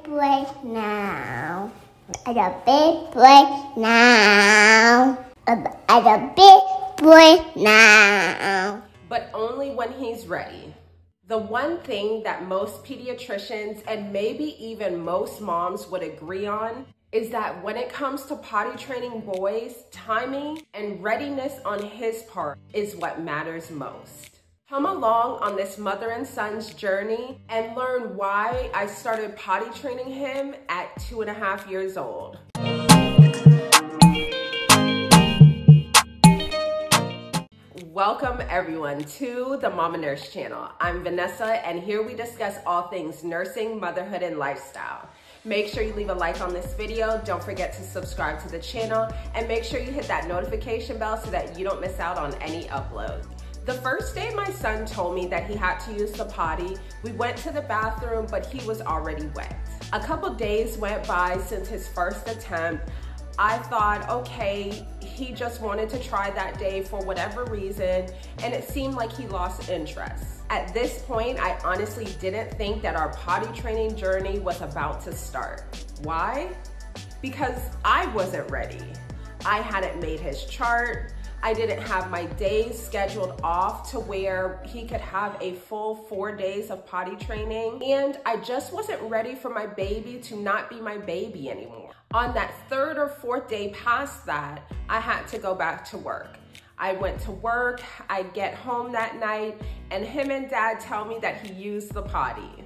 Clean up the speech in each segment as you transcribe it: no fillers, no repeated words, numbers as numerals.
boy now. I'm a big boy now. I'm a big boy now. But only when he's ready. The one thing that most pediatricians and maybe even most moms would agree on is that when it comes to potty training boys, timing and readiness on his part is what matters most. Come along on this mother and son's journey and learn why I started potty training him at 2.5 years old. Welcome everyone to the Momma Nurse channel. I'm Vanessa and here we discuss all things nursing, motherhood, and lifestyle. Make sure you leave a like on this video. Don't forget to subscribe to the channel and make sure you hit that notification bell so that you don't miss out on any uploads. The first day my son told me that he had to use the potty, we went to the bathroom, but he was already wet. A couple days went by since his first attempt. I thought, okay, he just wanted to try that day for whatever reason, and it seemed like he lost interest. At this point, I honestly didn't think that our potty training journey was about to start. Why? Because I wasn't ready. I hadn't made his chart. I didn't have my days scheduled off to where he could have a full 4 days of potty training. And I just wasn't ready for my baby to not be my baby anymore. On that 3rd or 4th day past that, I had to go back to work. I went to work, I get home that night, and him and dad tell me that he used the potty.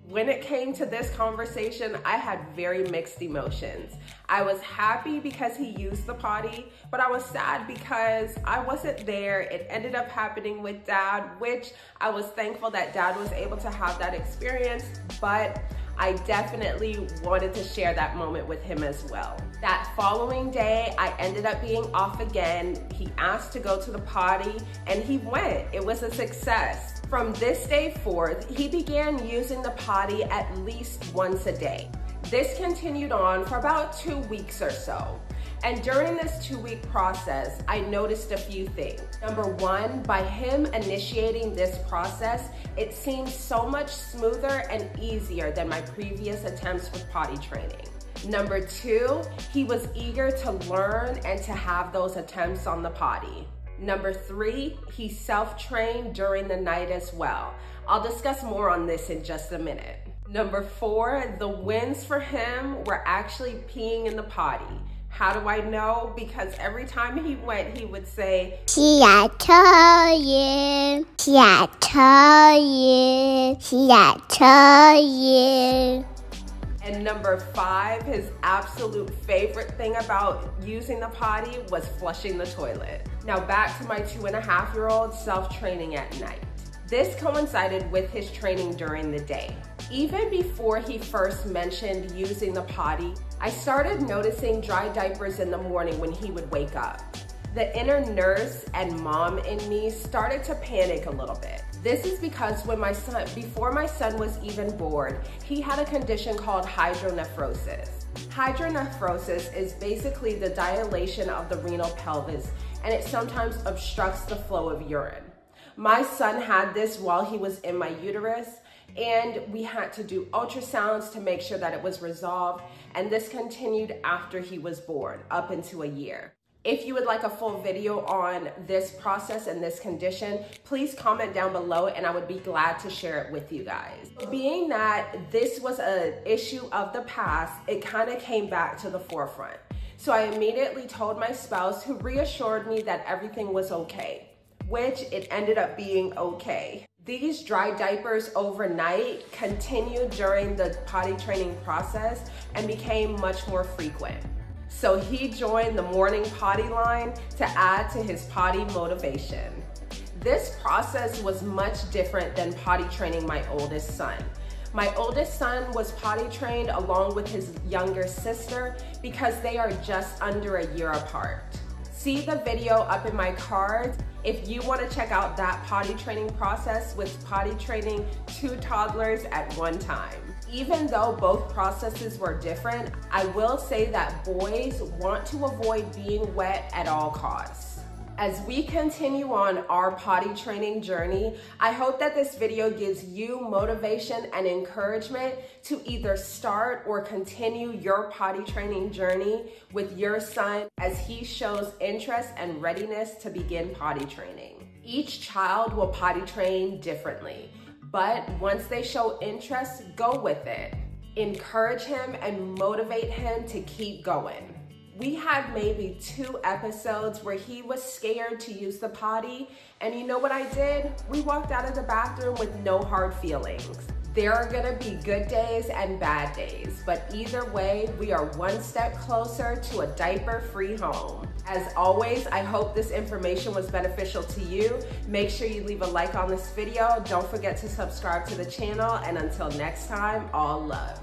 When it came to this conversation, I had very mixed emotions. I was happy because he used the potty, but I was sad because I wasn't there. It ended up happening with dad, which I was thankful that dad was able to have that experience, but I definitely wanted to share that moment with him as well. That following day, I ended up being off again. He asked to go to the potty and he went. It was a success. From this day forth, he began using the potty at least once a day. This continued on for about 2 weeks or so. And during this 2-week process, I noticed a few things. Number one, by him initiating this process, it seemed so much smoother and easier than my previous attempts with potty training. Number two, he was eager to learn and to have those attempts on the potty. Number three, he self-trained during the night as well. I'll discuss more on this in just a minute. Number four, the wins for him were actually peeing in the potty. How do I know? Because every time he went, he would say, "See, I told you. See, I told you. See, I told you." And number five, his absolute favorite thing about using the potty was flushing the toilet. Now back to my 2.5-year-old self-training at night. This coincided with his training during the day. Even before he first mentioned using the potty, I started noticing dry diapers in the morning when he would wake up. The inner nurse and mom in me started to panic a little bit. This is because before my son was even born, he had a condition called hydronephrosis. Hydronephrosis is basically the dilation of the renal pelvis, and it sometimes obstructs the flow of urine. My son had this while he was in my uterus, and we had to do ultrasounds to make sure that it was resolved, and this continued after he was born, up into a year. If you would like a full video on this process and this condition, please comment down below and I would be glad to share it with you guys. Being that this was an issue of the past, it kind of came back to the forefront. So I immediately told my spouse, who reassured me that everything was okay, which it ended up being okay. These dry diapers overnight continued during the potty training process and became much more frequent. So he joined the morning potty line to add to his potty motivation. This process was much different than potty training my oldest son. My oldest son was potty trained along with his younger sister because they are just under a year apart. See the video up in my cards if you want to check out that potty training process with potty training 2 toddlers at one time. Even though both processes were different, I will say that boys want to avoid being wet at all costs. As we continue on our potty training journey, I hope that this video gives you motivation and encouragement to either start or continue your potty training journey with your son as he shows interest and readiness to begin potty training. Each child will potty train differently, but once they show interest, go with it. Encourage him and motivate him to keep going. We had maybe 2 episodes where he was scared to use the potty, and you know what I did? We walked out of the bathroom with no hard feelings. There are gonna be good days and bad days, but either way, we are one step closer to a diaper-free home. As always, I hope this information was beneficial to you. Make sure you leave a like on this video. Don't forget to subscribe to the channel, and until next time, all love.